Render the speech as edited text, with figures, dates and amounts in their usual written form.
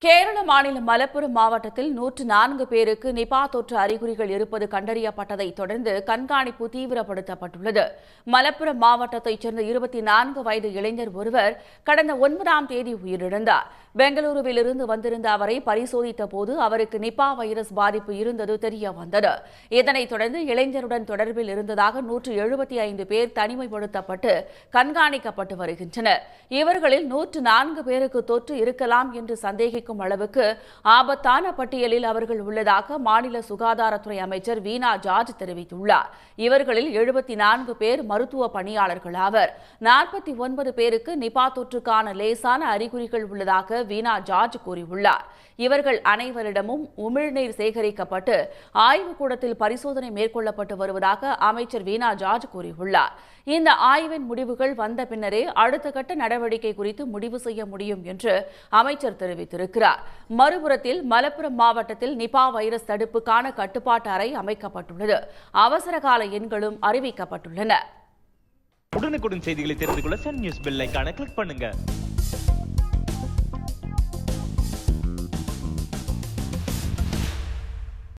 கேரள மாநிலம் மலப்புரம் மாவட்டத்தில் 104 பேருக்கு நிபா தொற்று அறிகுறிகள் இருப்பது கண்டறியப்பட்டதை தொடர்ந்து கண்காணிப்பு தீவிரப்படுத்தப்பட்டுள்ளது. மலப்புரம் மாவட்டத்தைச் சேர்ந்த 24 வயது இளைஞர் ஒருவர் கடந்த 9ஆம் தேதி உயிரிழந்தார். பெங்களூருவிலிருந்து வந்திருந்த அவரை பரிசோதித்த போது அவருக்கு நிபா வைரஸ் பாதிப்பு இருந்தது தெரியவந்தது. இதனைத் தொடர்ந்து இளைஞருடன் தொடர்பில் இருந்ததாக 175 பேர் தனிமைப்படுத்தப்பட்டு கண்காணிக்கப்பட்டு வருகின்றனர். இவர்களில் 104 பேருக்கு தொற்று இருக்கலாம் என்று சந்தேகிக்கும் அளவுக்கு ஆபத்தான பட்டியலில் அவர்கள் உள்ளதாக மாநில சுகாதாரத்துறை அமைச்சர் வீணா ஜார்ஜ் தெரிவித்துள்ளார். இவர்களில் 74 பேர் மருத்துவ பணியாளர்கள் ஆவர். 49 பேருக்கு நிபா தொற்றுக்கான லேசான அறிகுறிகள் உள்ளதாக வீணா ஜார்ஜ் கூறியுள்ளார். இவர்கள் அனைவரிடமும் உமிழ்நீர் சேகரிக்கப்பட்டு ஆய்வுக்கூடத்தில் பரிசோதனை மேற்கொள்ளப்பட்டு வருவதாக அமைச்சர் வீணா ஜார்ஜ் கூறியுள்ளார். இந்த ஆய்வின் முடிவுகள் வந்த பின்னரே அடுத்த கட்ட நடவடிக்கை குறித்து முடிவு செய்ய முடியும் என்று அமைச்சர் தெரிவித்திருக்கிறார். மறுபுறத்தில் மலப்புரம் மாவட்டத்தில் நிபா வைரஸ் தடுப்புக்கான கட்டுப்பாட்டு அறை அமைக்கப்பட்டுள்ளது. அவசரகால எண்களும் அறிவிக்கப்பட்டுள்ளன. உடனுக்குடன் செய்திகளை தெரிந்து கொள்ள சன் நியூஸ் பெல் ஐகானை கிளிக் பண்ணுங்க.